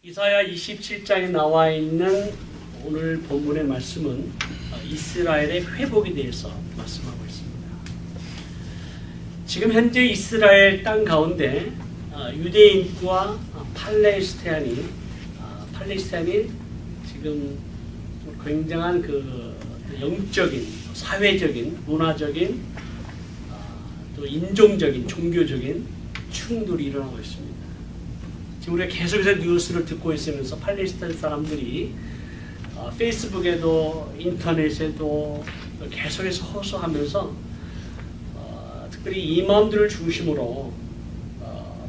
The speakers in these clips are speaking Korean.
이사야 27장에 나와 있는 오늘 본문의 말씀은 이스라엘의 회복에 대해서 말씀하고 있습니다. 지금 현재 이스라엘 땅 가운데 유대인과 팔레스타인이 지금 굉장한 그 영적인, 사회적인, 문화적인, 또 인종적인, 종교적인 충돌이 일어나고 있습니다. 지금 우리가 계속해서 뉴스를 듣고 있으면서 팔레스타인 사람들이 페이스북에도 인터넷에도 계속해서 호소하면서 특별히 이맘들을 중심으로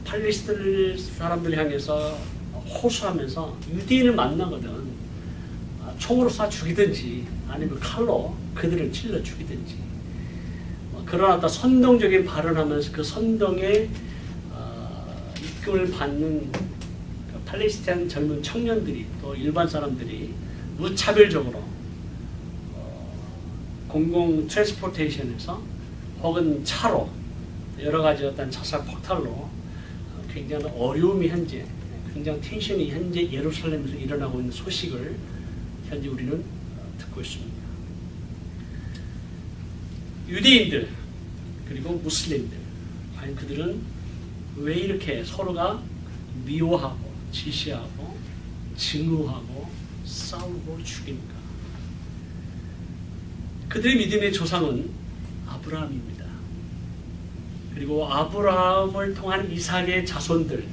팔레스타인 사람들 향해서 호소하면서 유대인을 만나거든 총으로 쏴 죽이든지 아니면 칼로 그들을 찔러 죽이든지 그런 어떤 선동적인 발언하면서 그 선동에 입금을 받는 팔레스타인 젊은 청년들이 또 일반 사람들이 무차별적으로 공공 트랜스포테이션에서 혹은 차로 여러 가지 어떤 자살 폭탄로 굉장히 어려움이 현재 굉장히 텐션이 현재 예루살렘에서 일어나고 있는 소식을 현재 우리는 듣고 있습니다. 유대인들 그리고 무슬림들 과연 그들은 왜 이렇게 서로가 미워하고 지시하고 증오하고 싸우고 죽입니까? 그들의 믿음의 조상은 아브라함입니다. 그리고 아브라함을 통한 이삭의 자손들,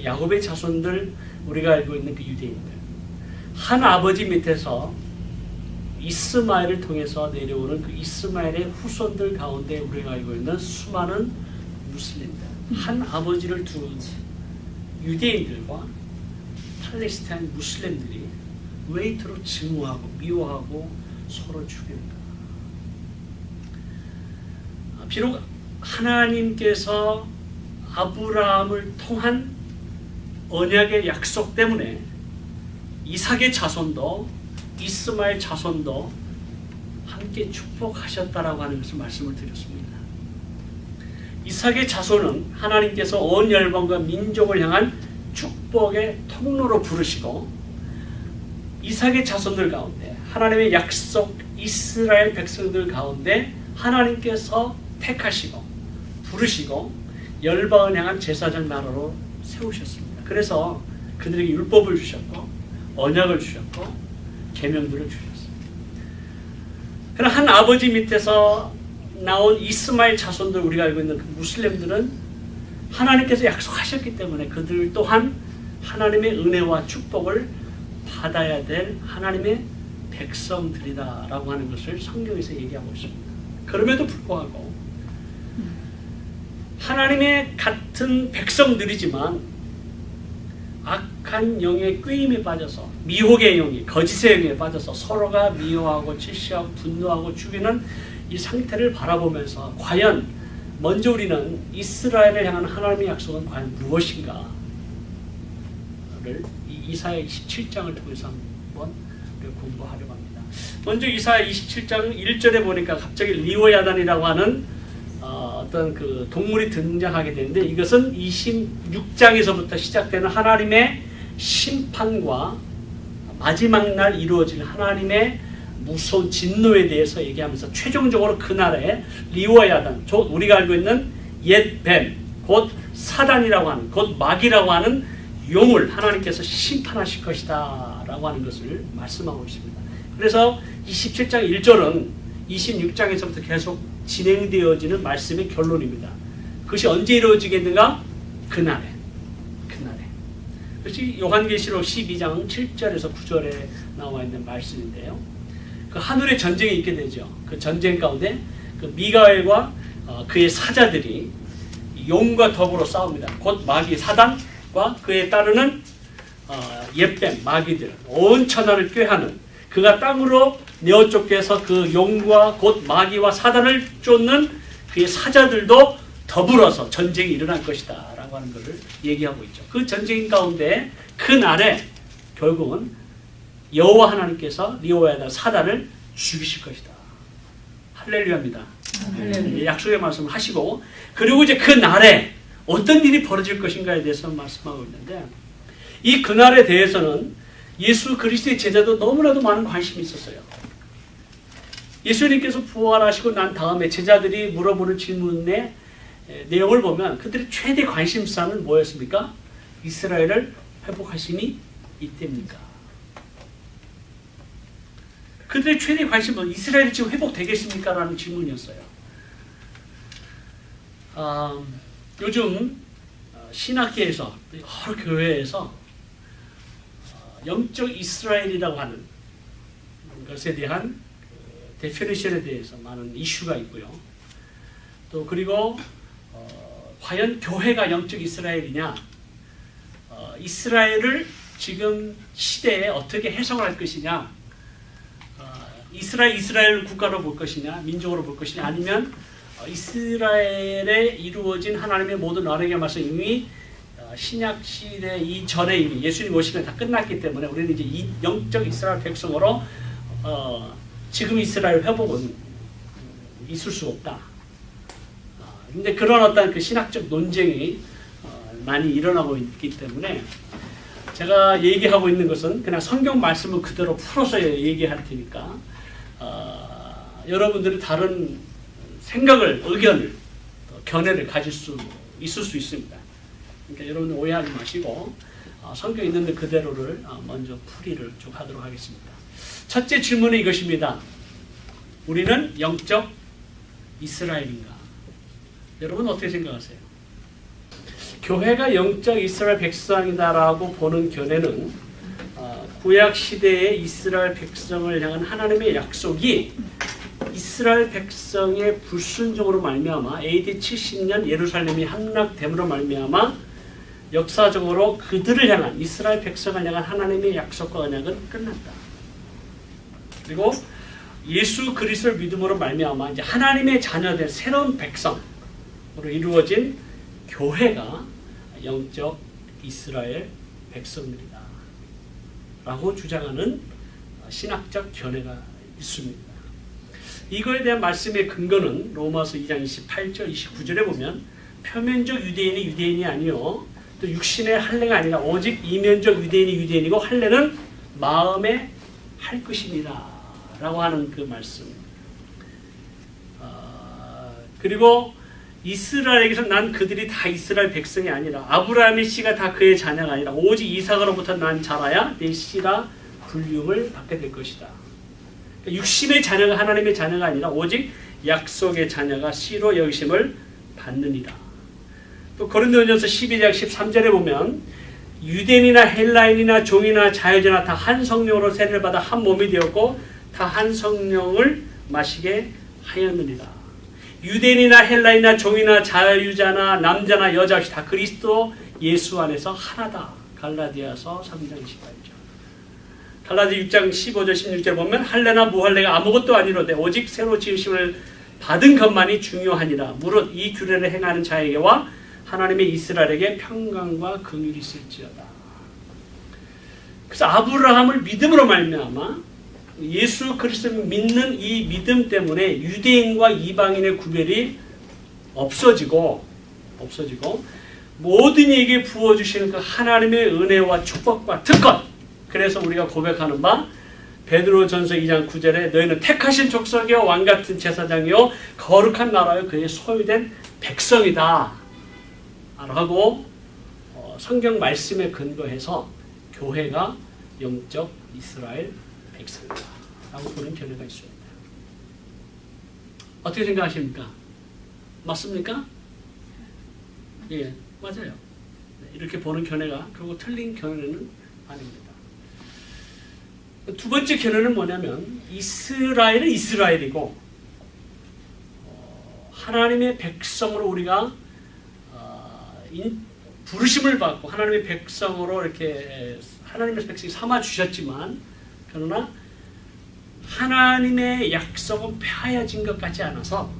야곱의 자손들, 우리가 알고 있는 그 유대인들, 한 아버지 밑에서 이스마엘을 통해서 내려오는 그 이스마엘의 후손들 가운데 우리가 알고 있는 수많은 무슬림들, 한 아버지를 둔 유대인들과 팔레스타인 무슬림들이 왜 이토록 증오하고 미워하고 서로 죽입니까? 비록 하나님께서 아브라함을 통한 언약의 약속 때문에 이삭의 자손도 이스마엘 자손도 함께 축복하셨다라고 하는 것을 말씀을 드렸습니다. 이삭의 자손은 하나님께서 온 열방과 민족을 향한 축복의 통로로 부르시고 이삭의 자손들 가운데 하나님의 약속 이스라엘 백성들 가운데 하나님께서 택하시고 부르시고 열방을 향한 제사장 나라로 세우셨습니다. 그래서 그들에게 율법을 주셨고 언약을 주셨고 계명들을 주셨습니다. 그러나 한 아버지 밑에서 나온 이스마엘 자손들 우리가 알고 있는 그 무슬림들은 하나님께서 약속하셨기 때문에 그들 또한 하나님의 은혜와 축복을 받아야 될 하나님의 백성들이다라고 하는 것을 성경에서 얘기하고 있습니다. 그럼에도 불구하고 하나님의 같은 백성들이지만 악한 영의 꾀임에 빠져서 미혹의 영이 거짓의 영에 빠져서 서로가 미워하고 질시하고 분노하고 죽이는 이 상태를 바라보면서 과연 먼저 우리는 이스라엘을 향한 하나님의 약속은 과연 무엇인가를 이사야 27장을 통해서 한번 공부하려고 합니다. 먼저 이사야 27장 1절에 보니까 갑자기 리오야단이라고 하는 어떤 그 동물이 등장하게 되는데 이것은 26장에서부터 시작되는 하나님의 심판과 마지막 날 이루어질 하나님의 무서운 진노에 대해서 얘기하면서 최종적으로 그날에 리오야단, 우리가 알고 있는 옛뱀, 곧 사단이라고 하는, 곧 마귀라고 하는 용을 하나님께서 심판하실 것이다 라고 하는 것을 말씀하고 있습니다. 그래서 27장 1절은 26장에서부터 계속 진행되어지는 말씀의 결론입니다. 그것이 언제 이루어지겠는가? 그날에. 그것이 요한계시록 12장 7절에서 9절에 나와 있는 말씀인데요. 그 하늘의 전쟁이 있게 되죠. 그 전쟁 가운데 그 미가엘과 그의 사자들이 용과 더불어 싸웁니다. 곧 마귀 사단과 그에 따르는 옛뱀 마귀들 온 천하를 꾀하는 그가 땅으로 내어쫓겨서 그 용과 곧 마귀와 사단을 쫓는 그의 사자들도 더불어서 전쟁이 일어날 것이다 라고 하는 것을 얘기하고 있죠. 그 전쟁 가운데 그 날에 결국은 여호와 하나님께서 리오야단 사단을 죽이실 것이다. 할렐루야입니다. 할렐루야. 약속의 말씀을 하시고 그리고 이제 그 날에 어떤 일이 벌어질 것인가에 대해서 말씀하고 있는데 이 그날에 대해서는 예수 그리스도의 제자도 너무나도 많은 관심이 있었어요. 예수님께서 부활하시고 난 다음에 제자들이 물어보는 질문의 내용을 보면 그들의 최대 관심사는 뭐였습니까? 이스라엘을 회복하시니 이때입니까? 그들의 최대 관심은 이스라엘이 지금 회복되겠습니까? 라는 질문이었어요. 요즘 신학계에서 여러 교회에서 영적 이스라엘이라고 하는 것에 대한 데피니션에 대해서 많은 이슈가 있고요. 또 그리고 과연 교회가 영적 이스라엘이냐, 이스라엘을 지금 시대에 어떻게 해석을 할 것이냐, 이스라엘 국가로 볼 것이냐, 민족으로 볼 것이냐, 아니면 이스라엘에 이루어진 하나님의 모든 언약의 말씀 이미 신약 시대 이전에 이미 예수님 오시면 다 끝났기 때문에 우리는 이제 이 영적 이스라엘 백성으로 지금 이스라엘 회복은 있을 수 없다. 근데 그런 어떤 그 신학적 논쟁이 많이 일어나고 있기 때문에 제가 얘기하고 있는 것은 그냥 성경 말씀을 그대로 풀어서 얘기할 테니까 여러분들이 다른 생각을, 의견을, 견해를 가질 수 있을 수 있습니다. 그러니까 여러분 오해하지 마시고 성경 있는데 그대로를 먼저 풀이를 쭉 하도록 하겠습니다. 첫째 질문은 이것입니다. 우리는 영적 이스라엘인가? 여러분 어떻게 생각하세요? 교회가 영적 이스라엘 백성이다라고 보는 견해는 구약 시대의 이스라엘 백성을 향한 하나님의 약속이 이스라엘 백성의 불순종으로 말미암아 AD 70년 예루살렘이 함락됨으로 말미암아 역사적으로 그들을 향한 이스라엘 백성을 향한 하나님의 약속과 언약은 끝났다. 그리고 예수 그리스도를 믿음으로 말미암아 이제 하나님의 자녀된 새로운 백성으로 이루어진 교회가 영적 이스라엘 백성들이다 라고 주장하는 신학적 견해가 있습니다. 이거에 대한 말씀의 근거는 로마서 2장 28절 29절에 보면 표면적 유대인이 유대인이 아니요 또 육신의 할례가 아니라 오직 이면적 유대인이 유대인이고 할례는 마음에 할 것입니다 라고 하는 그 말씀. 그리고 이스라엘에게서 난 그들이 다 이스라엘 백성이 아니라 아브라함의 씨가 다 그의 자녀가 아니라 오직 이삭으로부터 난 자라야 내 씨라 불림을 받게 될 것이다. 육신의 자녀가 하나님의 자녀가 아니라 오직 약속의 자녀가 씨로 여기심을 받느니라. 또 고린도전서 12장 13절에 보면 유대인이나 헬라인이나 종이나 자유자나 다 한 성령으로 세례를 받아 한 몸이 되었고 다 한 성령을 마시게 하였느니라. 유대인이나 헬라인이나 종이나 자유자나 남자나 여자 없이 다 그리스도 예수 안에서 하나다. 갈라디아서 3장 18절. 갈라디 6장 15절 16절 보면 할례나 무할례가 아무것도 아니로되 오직 새로 지으심을 받은 것만이 중요하니라. 무릇 이 규례를 행하는 자에게와 하나님의 이스라엘에게 평강과 긍휼이 있을지어다. 그래서 아브라함을 믿음으로 말미암아 예수 그리스도를 믿는 이 믿음 때문에 유대인과 이방인의 구별이 없어지고 모든 이에게 부어주시는 그 하나님의 은혜와 축복과 특권. 그래서 우리가 고백하는 바 베드로전서 2장 9절에 너희는 택하신 족속이요 왕같은 제사장이요 거룩한 나라요 그의 소유된 백성이다 라고 성경 말씀에 근거해서 교회가 영적 이스라엘 백성이다 라고 보는 견해가 있습니다. 어떻게 생각하십니까? 맞습니까? 예, 맞아요. 이렇게 보는 견해가 결국 틀린 견해는 아닙니다. 두 번째 견해는 뭐냐면 이스라엘은 이스라엘이고 하나님의 백성으로 우리가 부르심을 받고 하나님의 백성으로 이렇게 하나님의 백성이 삼아 주셨지만 그러나 하나님의 약속은 폐하여진 것 같지 않아서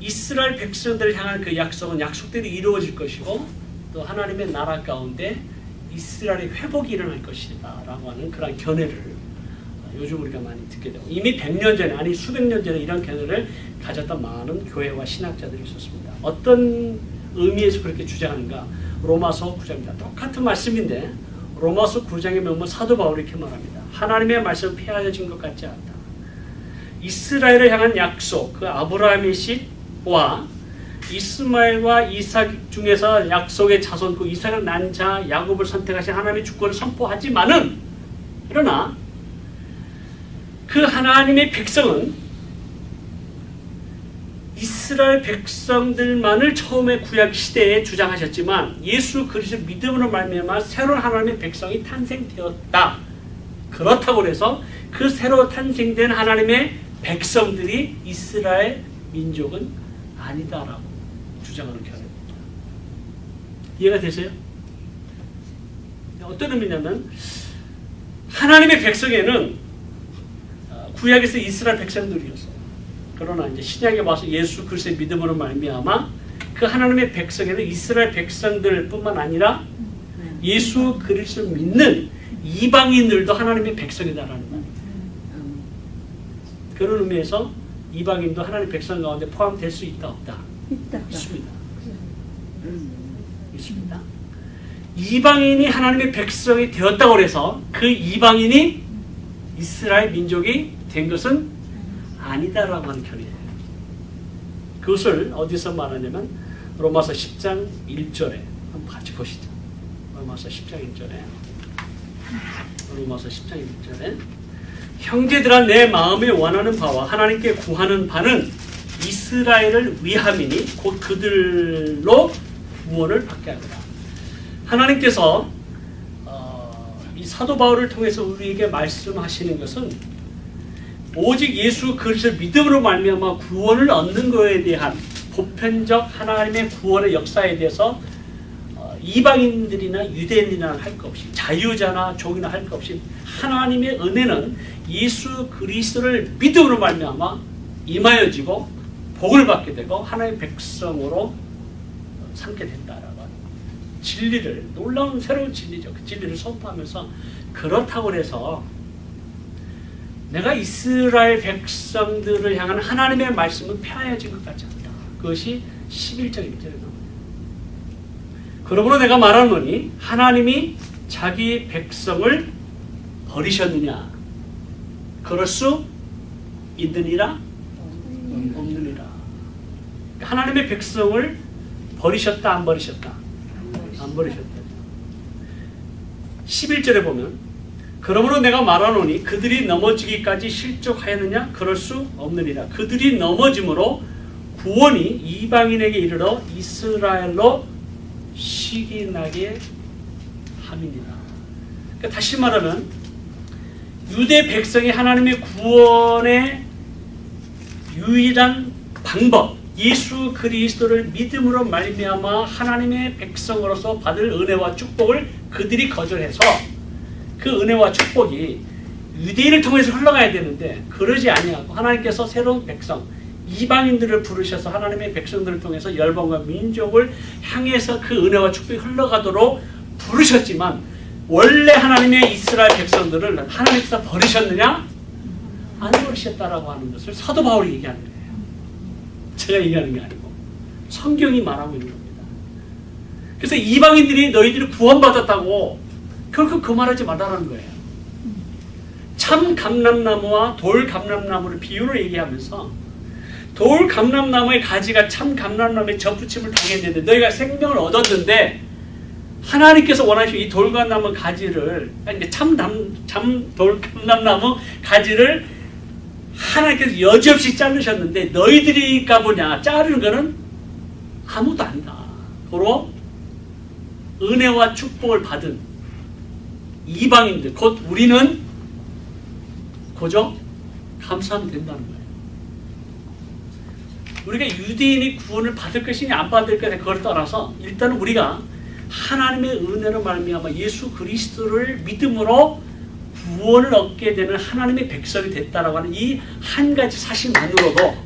이스라엘 백성들을 향한 그 약속은 약속대로 이루어질 것이고 또 하나님의 나라 가운데 이스라엘의 회복이 일어날 것이다 라고 하는 그런 견해를 요즘 우리가 많이 듣게 되고 이미 100년 전에 아니 수백 년 전에 이런 견해를 가졌던 많은 교회와 신학자들이 있었습니다. 어떤 의미에서 그렇게 주장하는가? 로마서 9장입니다. 똑같은 말씀인데 로마서 9장에 보면 사도 바울이 이렇게 말합니다. 하나님의 말씀 폐하여진 것 같지 않다. 이스라엘을 향한 약속, 그 아브라함의 씨와 이스마엘과 이삭 중에서 약속의 자손, 그 이삭을 낳은 자 야곱을 선택하신 하나님의 주권을 선포하지만은, 그러나 그 하나님의 백성은 이스라엘 백성들만을 처음에 구약 시대에 주장하셨지만 예수 그리스도 믿음으로 말미암아 새로운 하나님의 백성이 탄생되었다. 그렇다고 해서 그 새로 탄생된 하나님의 백성들이 이스라엘 민족은 아니다라고 주장하는 견해입니다. 이해가 되세요? 어떤 의미냐면 하나님의 백성에는 구약에서 이스라엘 백성들이었어요. 그러나 이제 신약에 와서 예수 그리스도의 믿음으로 말미암아 그 하나님의 백성에는 이스라엘 백성들뿐만 아니라 예수 그리스도를 믿는 이방인들도 하나님의 백성이다라는 말입니다. 그런 의미에서 이방인도 하나님의 백성 가운데 포함될 수 있다 없다? 있습니다. 있습니다. 이방인이 하나님의 백성이 되었다고 해서 그 이방인이 이스라엘 민족이 된 것은 아니다라고 하는 견해예요. 그것을 어디서 말하냐면 로마서 10장 1절에 한번 같이 보시죠. 로마서 10장 1절에 로마서 10장 1절에 형제들아 내 마음에 원하는 바와 하나님께 구하는 바는 이스라엘을 위함이니 곧 그들로 구원을 받게 하리라. 하나님께서 이 사도 바울을 통해서 우리에게 말씀하시는 것은 오직 예수 그리스도를 믿음으로 말미암아 구원을 얻는 것에 대한 보편적 하나님의 구원의 역사에 대해서 이방인들이나 유대인이나 할 것 없이 자유자나 종이나 할 것 없이 하나님의 은혜는 예수 그리스도를 믿음으로 말미암아 임하여지고 복을 받게 되고 하나님의 백성으로 삼게 된다라고 진리를, 놀라운 새로운 진리죠. 그 진리를 선포하면서 그렇다고 해서 내가 이스라엘 백성들을 향한 하나님의 말씀은 폐하여진 것 같지 않다. 그것이 11장 1절에 나옵니다. 그러므로 내가 말하노니 하나님이 자기 백성을 버리셨느냐? 그럴 수 있느니라? 없느니라. 하나님의 백성을 버리셨다 안 버리셨다? 안 버리셨다. 11절에 보면 그러므로 내가 말하노니 그들이 넘어지기까지 실족하였느냐? 그럴 수 없느니라. 그들이 넘어짐으로 구원이 이방인에게 이르러 이스라엘로 시기나게 함이니라. 그러니까 다시 말하면 유대 백성이 하나님의 구원의 유일한 방법, 예수 그리스도를 믿음으로 말미암아 하나님의 백성으로서 받을 은혜와 축복을 그들이 거절해서 그 은혜와 축복이 유대인을 통해서 흘러가야 되는데 그러지 아니하고 하나님께서 새로운 백성, 이방인들을 부르셔서 하나님의 백성들을 통해서 열방과 민족을 향해서 그 은혜와 축복이 흘러가도록 부르셨지만 원래 하나님의 이스라엘 백성들을 하나님께서 버리셨느냐? 안 버리셨다라고 하는 것을 사도 바울이 얘기하는 거예요. 제가 얘기하는 게 아니고 성경이 말하고 있는 겁니다. 그래서 이방인들이 너희들이 구원받았다고 결코 그 말하지 말라는 거예요. 참 감람나무와 돌 감람나무를 비유로 얘기하면서 돌 감람나무의 가지가 참 감람나무에 접붙임을 당했는데 너희가 생명을 얻었는데 하나님께서 원하시는 이 돌감나무 가지를 참 돌 감람나무 가지를 하나님께서 여지없이 자르셨는데 너희들이 가보냐 자르는 거는 아무도 아니다. 바로 은혜와 축복을 받은 이방인들 곧 우리는 고저 감사하면 된다는 거예요. 우리가 유대인이 구원을 받을 것이냐 안 받을 것이냐 그걸 떠나서 일단은 우리가 하나님의 은혜로 말미암아 예수 그리스도를 믿음으로 구원을 얻게 되는 하나님의 백성이 됐다라고 하는 이 한 가지 사실만으로도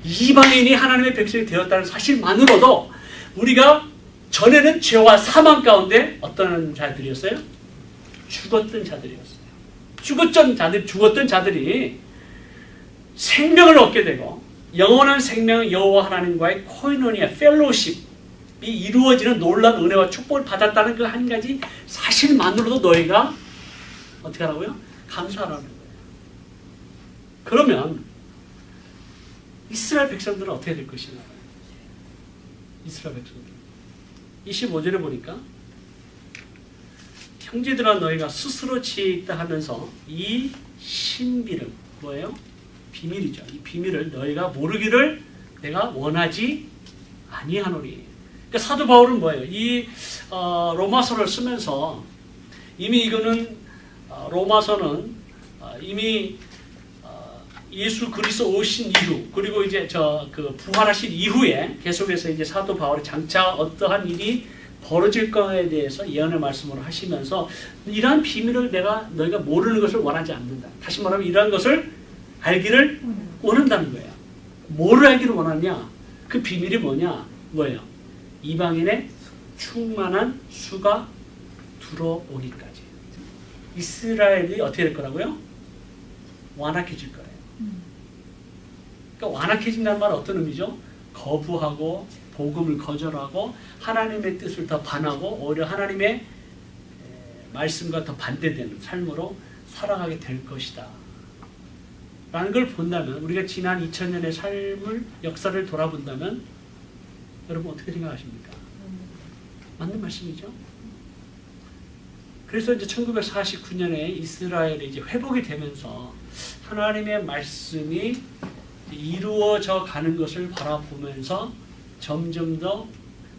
이방인이 하나님의 백성이 되었다는 사실만으로도 우리가 전에는 죄와 사망 가운데 어떤 자들이었어요? 죽었던 자들이었어요. 죽었던 자들이 생명을 얻게 되고 영원한 생명은 여호와 하나님과의 코이노니아, 펠로십, 이루어지는 놀라운 은혜와 축복을 받았다는 그 한 가지 사실만으로도 너희가 어떻게 하라고요? 감사하라는 거예요. 그러면 이스라엘 백성들은 어떻게 될 것이냐? 이스라엘 백성들 25절에 보니까 형제들아 너희가 스스로 지혜 있다 하면서 이 신비를 뭐예요? 비밀이죠. 이 비밀을 너희가 모르기를 내가 원하지 아니하노니. 그러니까 사도 바울은 뭐예요? 이 로마서를 쓰면서 이미 이거는 로마서는 이미 예수 그리스도 오신 이후 그리고 이제 그 부활하신 이후에 계속해서 이제 사도 바울이 장차 어떠한 일이 벌어질 거에 대해서 예언의 말씀을 하시면서 이러한 비밀을 너희가 모르는 것을 원하지 않는다. 다시 말하면 이러한 것을 알기를 원한다는 거예요. 뭐를 알기를 원하냐? 그 비밀이 뭐예요? 이방인의 충만한 수가 들어오기까지. 이스라엘이 어떻게 될 거라고요? 완악해질 거예요. 그러니까 완악해진다는 말은 어떤 의미죠? 거부하고 복음을 거절하고 하나님의 뜻을 더 반하고 오히려 하나님의 말씀과 더 반대되는 삶으로 살아가게 될 것이다 라는 걸 본다면, 우리가 지난 2000년의 삶을 역사를 돌아본다면 여러분 어떻게 생각하십니까? 맞는 말씀이죠. 그래서 이제 1949년에 이스라엘이 이제 회복이 되면서 하나님의 말씀이 이루어져 가는 것을 바라보면서 점점 더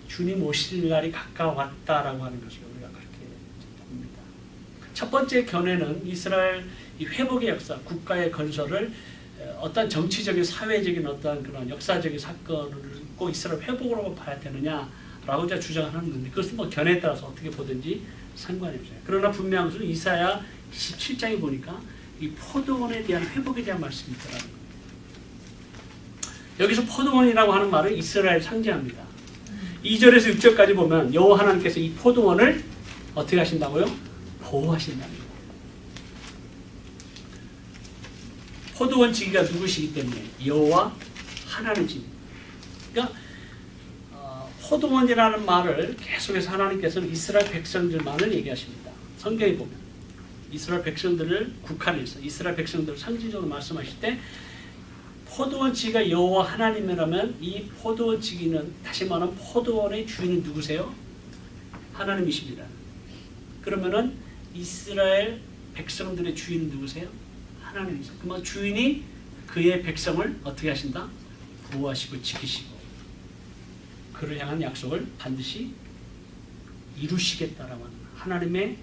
주님 오실 날이 가까웠다라고 하는 것을 우리가 그렇게 봅니다. 첫 번째 견해는 이스라엘 이 회복의 역사, 국가의 건설을 어떤 정치적인, 사회적인 어떤 그런 역사적인 사건을 꼭 이스라엘 회복으로 봐야 되느냐라고 제가 주장하는 건데, 그것은 뭐 견해에 따라서 어떻게 보든지 상관이 없어요. 그러나 분명한 것은 이사야 27장에 보니까 이 포도원에 대한 회복에 대한 말씀이 있더라는 거예요. 여기서 포도원이라고 하는 말은 이스라엘 상징합니다. 2절에서 6절까지 보면 여호와 하나님께서 이 포도원을 어떻게 하신다고요? 보호하신다는 거예요. 포도원 지기가 누구시기 때문에 여호와 하나님 지. 그러니까 포도원이라는 말을 계속해서 하나님께서는 이스라엘 백성들만을 얘기하십니다. 성경에 보면 이스라엘 백성들을 국한해서 이스라엘 백성들을 상징적으로 말씀하실 때 포도원 지기가 여호와 하나님이라면 이 포도원 지기는 다시 말하면 포도원의 주인은 누구세요? 하나님이십니다. 그러면은 이스라엘 백성들의 주인은 누구세요? 하나님이세요. 그러면 주인이 그의 백성을 어떻게 하신다? 보호하시고 지키시고 그를 향한 약속을 반드시 이루시겠다라는 하나님의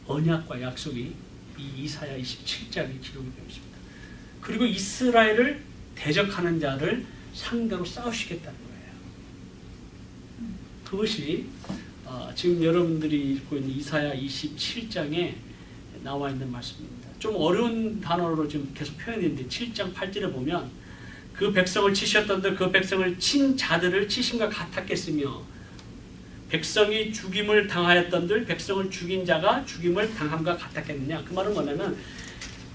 언약과 약속이 이 이사야 27장에 기록이 되어 있습니다. 그리고 이스라엘을 대적하는 자를 상대로 싸우시겠다는 거예요. 그것이 지금 여러분들이 읽고 있는 이사야 27장에 나와 있는 말씀입니다. 좀 어려운 단어로 지금 계속 표현했는데 7장 8절에 보면 그 백성을 치셨던들 그 백성을 친 자들을 치심과 같았겠으며 백성이 죽임을 당하였던들 백성을 죽인 자가 죽임을 당함과 같았겠느냐. 그 말은 뭐냐면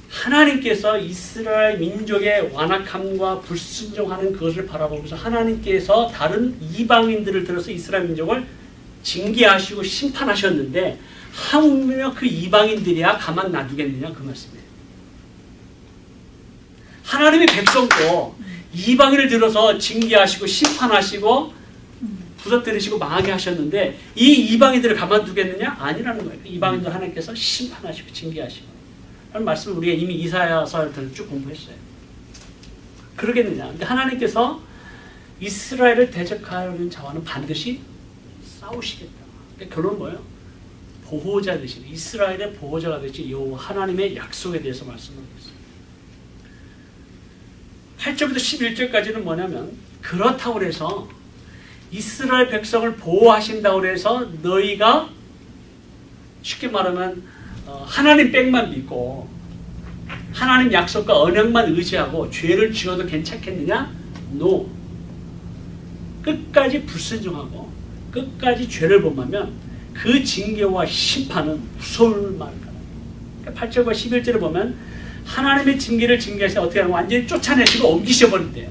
하나님께서 이스라엘 민족의 완악함과 불순종하는 그것을 바라보면서 하나님께서 다른 이방인들을 들어서 이스라엘 민족을 징계하시고 심판하셨는데 하물며 그 이방인들이야 가만 놔두겠느냐 그 말씀이에요. 하나님의 백성도 이방인을 들어서 징계하시고 심판하시고 부서뜨리시고 망하게 하셨는데 이 이방인들을 가만두겠느냐? 아니라는 거예요. 이방인들 하나님께서 심판하시고 징계하시고 라는 말씀을 우리가 이미 이사야서를 쭉 공부했어요. 그러겠느냐? 근데 하나님께서 이스라엘을 대적하는 자와는 반드시 싸우시겠다. 그러니까 결론은 뭐예요? 보호자 되신 이스라엘의 보호자가 되신 여호와 하나님의 약속에 대해서 말씀하고 있어요. 8절부터 11절까지는 뭐냐면 그렇다고 해서 이스라엘 백성을 보호하신다고 해서 너희가 쉽게 말하면 하나님 빽만 믿고 하나님 약속과 언약만 의지하고 죄를 지어도 괜찮겠느냐? No. 끝까지 불순종하고 끝까지 죄를 범하면 그 징계와 심판은 무서울 만한 거예요. 8절과 11절을 보면 하나님의 징계를 징계하시다 어떻게 하면 완전히 쫓아내시고 옮기셔버린대요.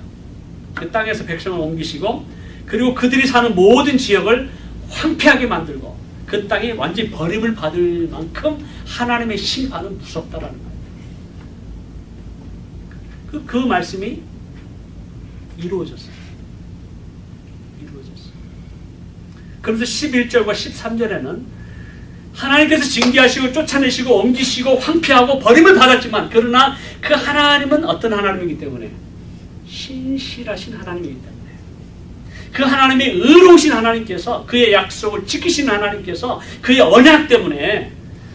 그 땅에서 백성을 옮기시고 그리고 그들이 사는 모든 지역을 황폐하게 만들고 그 땅이 완전히 버림을 받을 만큼 하나님의 심판은 무섭다라는 거예요. 그 말씀이 이루어졌어요. 그래서 11절과 13절에는 하나님께서 징계하시고 쫓아내시고 옮기시고 황폐하고 버림을 받았지만 그러나 그 하나님은 어떤 하나님이기 때문에 신실하신 하나님이기 때문에 그 하나님이 의로우신 하나님께서 그의 약속을 지키신 하나님께서 그의 언약 때문에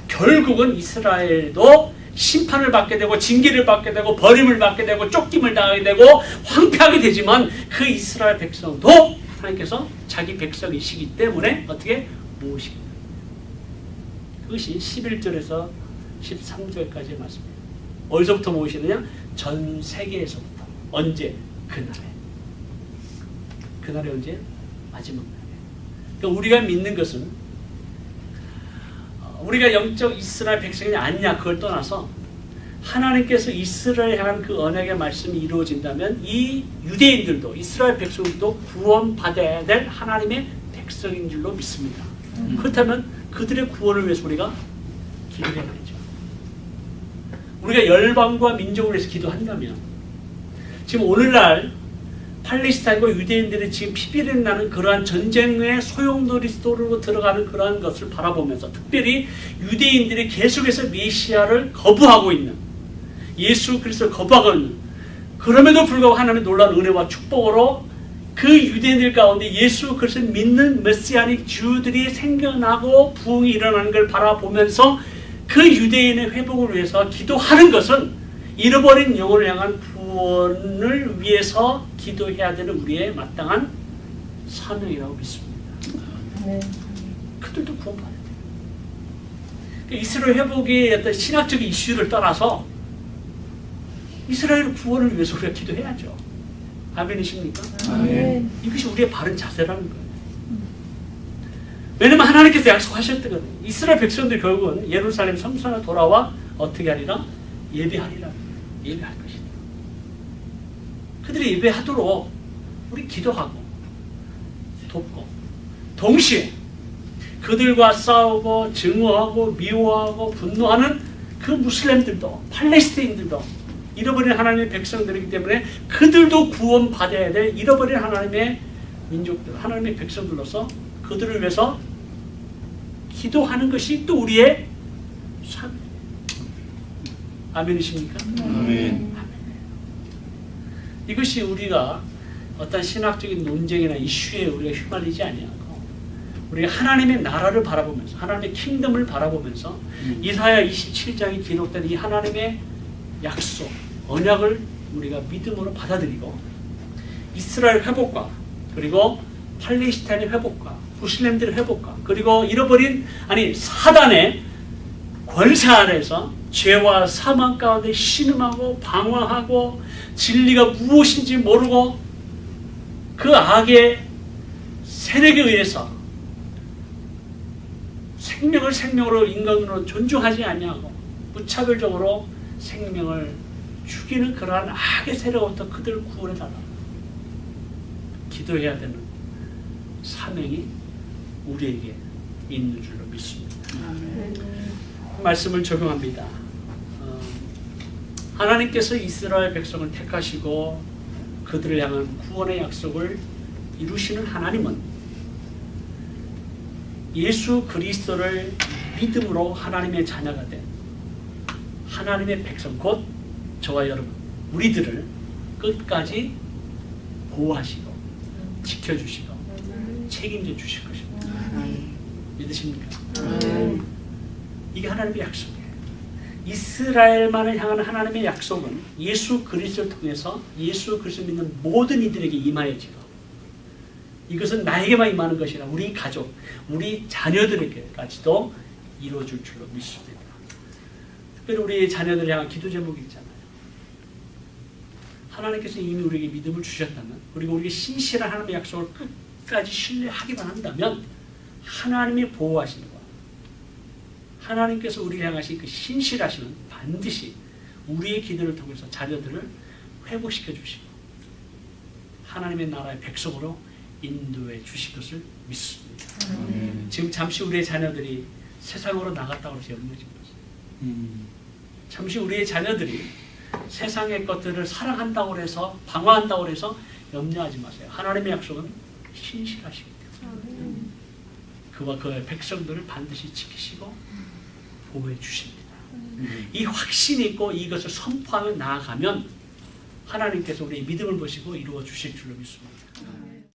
결국은 이스라엘도 심판을 받게 되고 징계를 받게 되고 버림을 받게 되고 쫓김을 당하게 되고 황폐하게 되지만 그 이스라엘 백성도 하나님께서 자기 백성이시기 때문에 어떻게 모으십니다. 그것이 11절에서 13절까지의 말씀입니다. 어디서부터 모으시느냐? 전 세계에서부터. 언제? 그날에 언제? 마지막 날에. 그러니까 우리가 믿는 것은 우리가 영적 이스라엘 백성이 아니냐 그걸 떠나서 하나님께서 이스라엘에 향한 그 언약의 말씀이 이루어진다면 이 유대인들도 이스라엘 백성들도 구원받아야 될 하나님의 백성인 줄로 믿습니다. 그렇다면 그들의 구원을 위해서 우리가 기도해야 되죠. 우리가 열방과 민족을 위해서 기도한다면 지금 오늘날 팔레스타인과 유대인들이 지금 피비린 나는 그러한 전쟁의 소용돌이로 들어가는 그러한 것을 바라보면서 특별히 유대인들이 계속해서 메시아를 거부하고 있는 예수 그리스도를 거부하고 있는 그럼에도 불구하고 하나님의 놀라운 은혜와 축복으로 그 유대인들 가운데 예수 그리스도를 믿는 메시아닉 주들이 생겨나고 부흥이 일어나는 걸 바라보면서 그 유대인의 회복을 위해서 기도하는 것은 잃어버린 영혼을 향한 구원을 위해서 기도해야 되는 우리의 마땅한 사명이라고 믿습니다. 그들도 구원받아야 돼요. 이스라엘 회복의 어떤 신학적인 이슈를 떠나서 이스라엘 구원을 위해서 우리가 기도해야죠. 아멘이십니까? 아멘. 이것이 우리의 바른 자세라는 거예요. 왜냐면 하나님께서 약속하셨거든요. 이스라엘 백성들 결국은 예루살렘 성전에 돌아와 어떻게 하리라? 예배하리라. 예배할 것이다. 그들이 예배하도록 우리 기도하고 돕고 동시에 그들과 싸우고 증오하고 미워하고 분노하는 그 무슬림들도 팔레스타인들도 잃어버린 하나님의 백성들이기 때문에 그들도 구원받아야 될 잃어버린 하나님의 민족들, 하나님의 백성들로서 그들을 위해서 기도하는 것이 또 우리의 삶. 아멘이십니까? 아멘. 이것이 우리가 어떤 신학적인 논쟁이나 이슈에 우리가 휘말리지 아니하고 우리가 하나님의 나라를 바라보면서 하나님의 킹덤을 바라보면서 이사야 27장에 기록된 이 하나님의 약속, 언약을 우리가 믿음으로 받아들이고 이스라엘 회복과 그리고 팔레스타인의 회복과 무슬림들의 회복과 그리고 잃어버린 사단의 권세 아래서 죄와 사망 가운데 신음하고 방황하고 진리가 무엇인지 모르고 그 악의 세력에 의해서 생명을 생명으로 인간으로 존중하지 아니하고 무차별적으로 생명을 죽이는 그러한 악의 세력부터 그들을 구원해달라. 기도해야 되는 사명이 우리에게 있는 줄로 믿습니다. 말씀을 적용합니다. 하나님께서 이스라엘 백성을 택하시고 그들을 향한 구원의 약속을 이루시는 하나님은 예수 그리스도를 믿음으로 하나님의 자녀가 된 하나님의 백성 곧 저와 여러분 우리들을 끝까지 보호하시고 지켜주시고 책임져 주실 것입니다. 믿으십니까? 이게 하나님의 약속이에요. 이스라엘만을 향한 하나님의 약속은 예수 그리스도를 통해서 예수 그리스도 믿는 모든 이들에게 임하여지고 이것은 나에게만 임하는 것이라 우리 가족, 우리 자녀들에게까지도 이루어질 줄로 믿습니다. 특별히 우리 자녀들을 향한 기도 제목이 있잖아요. 하나님께서 이미 우리에게 믿음을 주셨다면 그리고 우리에게 신실한 하나님의 약속을 끝까지 신뢰하기만 한다면 하나님의 보호하시는 것 하나님께서 우리를 향하신 그 신실하심은 반드시 우리의 기도를 통해서 자녀들을 회복시켜 주시고 하나님의 나라의 백성으로 인도해 주실 것을 믿습니다. 지금 잠시 우리의 자녀들이 세상으로 나갔다고 해서 염려하지 마세요. 잠시 우리의 자녀들이 세상의 것들을 사랑한다고 해서 방어한다고 해서 염려하지 마세요. 하나님의 약속은 신실하시기 때문에 그와 그의 백성들을 반드시 지키시고 보호해 주십니다. 이 확신이 있고 이것을 선포하며 나아가면 하나님께서 우리의 믿음을 보시고 이루어 주실 줄로 믿습니다.